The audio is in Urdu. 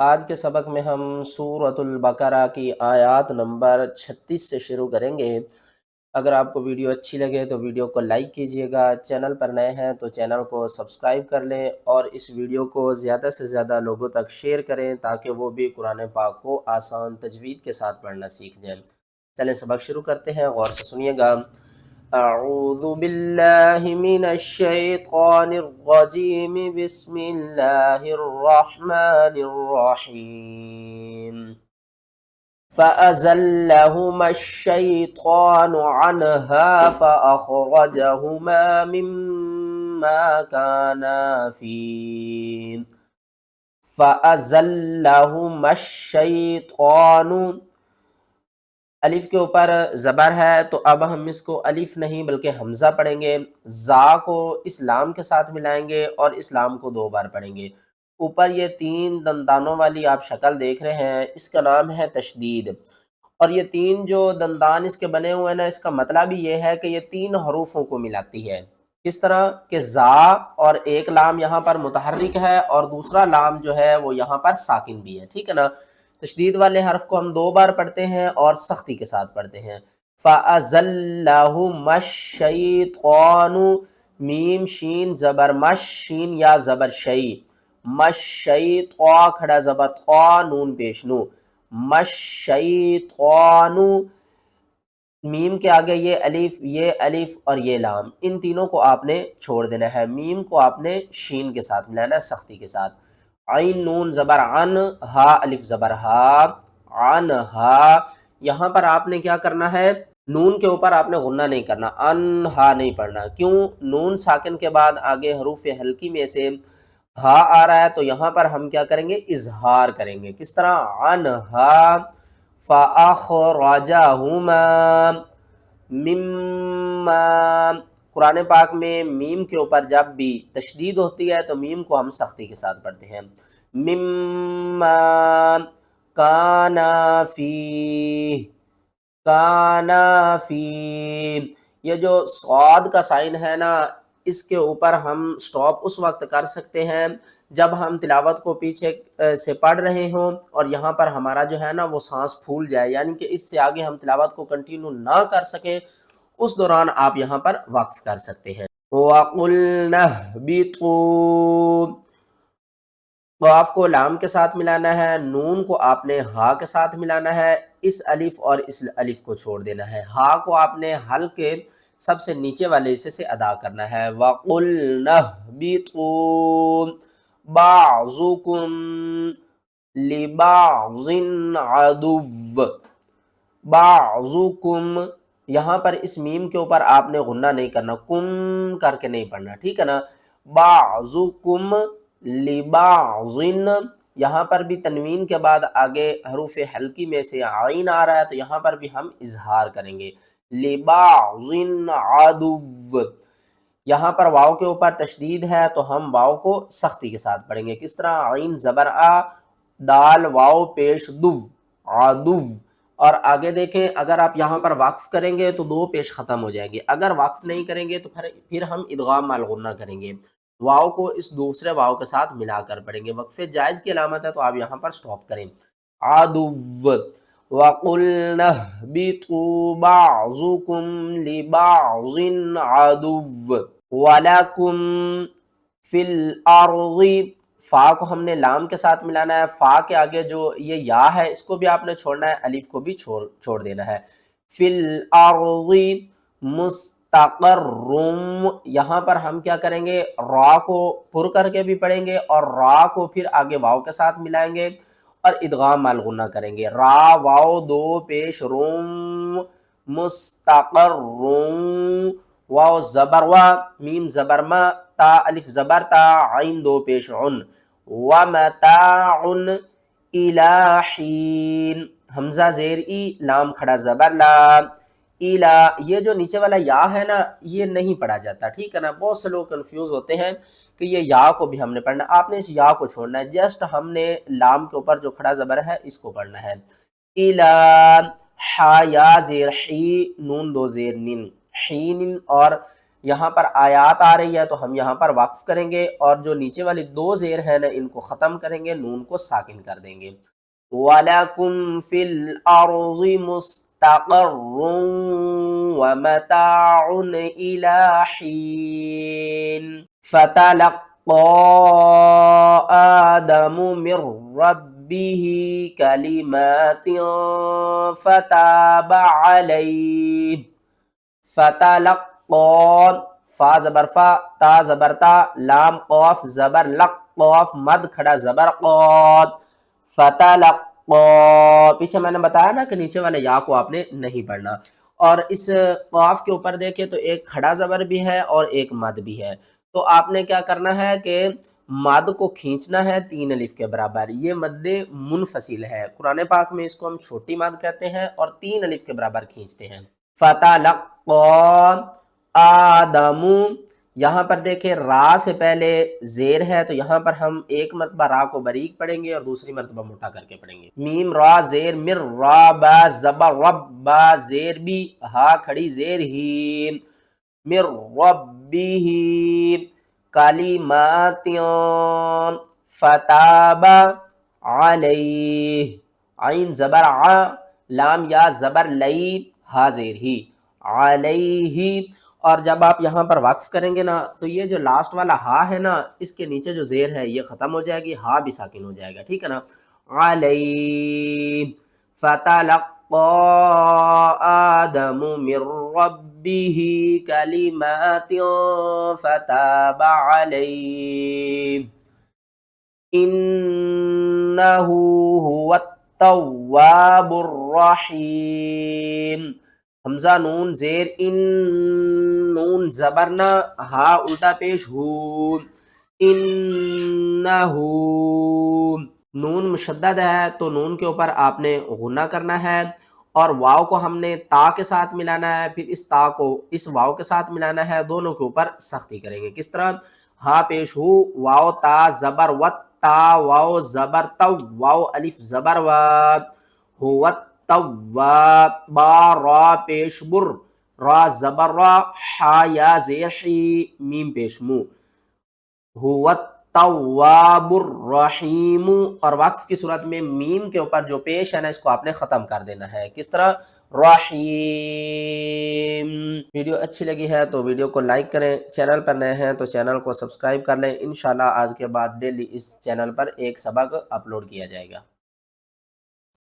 آج کے سبق میں ہم سورۃ البقرہ کی آیات نمبر 36 سے شروع کریں گے۔ اگر آپ کو ویڈیو اچھی لگے تو ویڈیو کو لائک کیجئے گا، چینل پر نئے ہیں تو چینل کو سبسکرائب کر لیں اور اس ویڈیو کو زیادہ سے زیادہ لوگوں تک شیئر کریں تاکہ وہ بھی قرآن پاک کو آسان تجوید کے ساتھ پڑھنا سیکھ جائیں۔ چلیں سبق شروع کرتے ہیں، غور سے سنیے گا۔ اعوذ باللہ من الشیطان الرجیم، بسم اللہ الرحمن الرحیم۔ فَأَزَلَّهُمَا الشَّيْطَانُ عَنْهَا فَأَخْرَجَهُمَا مِمَّا كَانَا فِيهِ۔ فَأَزَلَّهُمَا الشَّيْطَانُ، الف کے اوپر زبر ہے تو اب ہم اس کو الف نہیں بلکہ حمزہ پڑھیں گے، زا کو اس لام کے ساتھ ملائیں گے اور اس لام کو 2 بار پڑھیں گے۔ اوپر یہ 3 دندانوں والی آپ شکل دیکھ رہے ہیں، اس کا نام ہے تشدید، اور یہ 3 جو دندان اس کے بنے ہوئے ہیں نا، اس کا مطلب ہی یہ ہے کہ یہ 3 حروفوں کو ملاتی ہے۔ کس طرح کہ زا اور ایک لام یہاں پر متحرک ہے اور دوسرا لام جو ہے وہ یہاں پر ساکن بھی ہے، ٹھیک ہے نا۔ تشدید والے حرف کو ہم 2 بار پڑھتے ہیں اور سختی کے ساتھ پڑھتے ہیں۔ فَأَزَلَّهُمَا الشَّيْطَانُ، میم شین زبر مش، شین یا زبر شئی، مش شئی، طا کھڑا زبر طا، نون پیش نو، مش شیطان، میم کے آگے یہ الف اور یہ لام، ان تینوں کو آپ نے چھوڑ دینا ہے۔ میم کو آپ نے شین کے ساتھ ملانا ہے سختی کے ساتھ۔ عین نون زبر عن، ہا الف زبر ہا، عن ہا، یہاں پر آپ نے کیا کرنا ہے، نون کے اوپر آپ نے غنہ نہیں کرنا، ان ہا نہیں پڑھنا۔ کیوں؟ نون ساکن کے بعد آگے حروف حلقی میں سے ہا آ رہا ہے تو یہاں پر ہم کیا کریں گے، اظہار کریں گے۔ کس طرح؟ عن ہا فَأَخْرَجَهُمَا مِمَّا، قرآن پاک میں میم کے اوپر جب بھی تشدید ہوتی ہے تو میم کو ہم سختی کے ساتھ پڑھتے ہیں۔ مِمَّا کَانَ فِیہ، کَانَ فِیہ، یہ جو صاد کا سائن ہے نا، اس کے اوپر ہم سٹاپ اس وقت کر سکتے ہیں جب ہم تلاوت کو پیچھے سے پڑھ رہے ہوں اور یہاں پر ہمارا جو ہے نا وہ سانس پھول جائے، یعنی کہ اس سے آگے ہم تلاوت کو کنٹینیو نہ کر سکیں، اس دوران آپ یہاں پر وقف کر سکتے ہیں۔ وَقُلْنَا اهْبِطُوا، قاف کو لام کے ساتھ ملانا ہے، نون کو آپ نے ہا کے ساتھ ملانا ہے، اس الف اور اس الف کو چھوڑ دینا ہے، ہا کو آپ نے حلق کے سب سے نیچے والے حصے سے ادا کرنا ہے۔ وَقُلْنَا اهْبِطُوا بَعْضُكُمْ لِبَعْضٍ عَدُوٌّ، بعضکم، یہاں پر اس میم کے اوپر آپ نے غنہ نہیں کرنا، کم کر کے نہیں پڑھنا، ٹھیک ہے نا۔ بعضکم لبعض، یہاں پر بھی تنوین کے بعد آگے حروف حلقی میں سے عین آ رہا ہے تو یہاں پر بھی ہم اظہار کریں گے، لبعض عدو، یہاں پر واو کے اوپر تشدید ہے تو ہم واو کو سختی کے ساتھ پڑھیں گے۔ کس طرح؟ عین زبر آ، دال واو پیش دو، عدو، اور آگے دیکھیں اگر آپ یہاں پر وقف کریں گے تو 2 پیش ختم ہو جائیں گے، اگر وقف نہیں کریں گے تو پھر ہم ادغام مع الغنہ کریں گے، واو کو اس دوسرے واو کے ساتھ ملا کر پڑھیں گے۔ وقف جائز کی علامت ہے تو آپ یہاں پر سٹاپ کریں۔ عدو، وَقُلْنَا اهْبِطُوا بَعْضُكُمْ لِبَعْضٍ عَدُوٌّ وَلَكُمْ فِي الْأَرْضِ، فا کو ہم نے لام کے ساتھ ملانا ہے، فا کے آگے جو یہ یا ہے اس کو بھی آپ نے چھوڑنا ہے، الف کو بھی چھوڑ دینا ہے۔ فِي الْأَرْضِ مُسْتَقَرٌّ، یہاں پر ہم کیا کریں گے، را کو پر کر کے بھی پڑھیں گے اور را کو پھر آگے واو کے ساتھ ملائیں گے اور ادغام مع الغنہ کریں گے۔ را واو 2 پیش روم، مستقرٌ، واو زبر وا، میم زبر ما، تا الف زبر تا، عین 2 پیش عن، ومتاع الی حین، حمزہ زیر ای، لام کھڑا زبر لا، الا، یہ جو نیچے والا یا ہے نا یہ نہیں پڑھا جاتا، ٹھیک ہے نا۔ بہت سے لوگ کنفیوز ہوتے ہیں کہ یہ یا کو بھی ہم نے پڑھنا، آپ نے اس یا کو چھوڑنا ہے، جسٹ ہم نے لام کے اوپر جو کھڑا زبر ہے اس کو پڑھنا ہے۔ الا، حا یا زیر حی، نون 2 زیر نن، حین، اور یہاں پر آیات آ رہی ہے تو ہم یہاں پر وقف کریں گے اور جو نیچے والی دو زیر ہیں نا ان کو ختم کریں گے، نون کو ساکن کر دیں گے۔ وَلَكُمْ فِي الْأَرْضِ مُسْتَقَرٌّ وَمَتَاعٌ إِلَىٰ حِينٍ فَتَلَقَّىٰ آدَمُ مِن رَّبِّهِ كَلِمَاتٍ فَتَابَ عَلَيْهِ فتلقى فا زبر فا تا زبر تا لام قاف زبر لق قاف مد کھڑا زبر قاد فتلقى پیچھے میں نے بتایا نا کہ نیچے والے یا کو آپ نے نہیں پڑھنا، اور اس قاف کے اوپر دیکھیں تو ایک کھڑا زبر بھی ہے اور ایک مد بھی ہے، تو آپ نے کیا کرنا ہے کہ مد کو کھینچنا ہے 3 الف کے برابر، یہ مد منفصل ہے، قرآن پاک میں اس کو ہم چھوٹی مد کہتے ہیں اور 3 الف کے برابر کھینچتے ہیں۔ فتلقى آدم، یہاں پر دیکھیں را سے پہلے زیر ہے تو یہاں پر ہم ایک مرتبہ را کو باریک پڑھیں گے اور دوسری مرتبہ موٹا کر کے پڑھیں گے۔ میم را زیر مر را با زبر رب با زیر بھی ہا کھڑی زیر ہی مر ربہ کلمات فتاب علیہ عین زبر ع لام یا زبر لئی ہا زیر ہی علیہ، اور جب آپ یہاں پر وقف کریں گے نا تو یہ جو لاسٹ والا ہا ہے نا اس کے نیچے جو زیر ہے یہ ختم ہو جائے گی، ہا بھی ساکن ہو جائے گا، ٹھیک ہے نا۔ علیہ فتلقى آدم من ربه كلمات فتاب عليه إنه هو التواب الرحیم۔ حمزہ نون زیر ان، نون زبرنا ہا الٹا پیش ہو، انہو نون مشدد ہے تو نون کے اوپر آپ نے غنہ کرنا ہے، اور واو کو ہم نے تا کے ساتھ ملانا ہے، پھر اس تا کو اس واو کے ساتھ ملانا ہے، دونوں کے اوپر سختی کریں گے۔ کس طرح؟ ہا پیش ہو واو تا زبر وت تا واو زبر تو واو الف زبر و ہو تواب با را پیش بر را زبر را حا یا زیر حی میم پیش مو هو التواب الرحیم، اور وقف کی صورت میں میم کے اوپر جو پیش ہے نا اس کو آپ نے ختم کر دینا ہے، کس طرح؟ رحیم۔ ویڈیو اچھی لگی ہے تو ویڈیو کو لائک کریں، چینل پر نئے ہیں تو چینل کو سبسکرائب کر لیں، انشاءاللہ آج کے بعد ڈیلی اس چینل پر ایک سبق اپلوڈ کیا جائے گا۔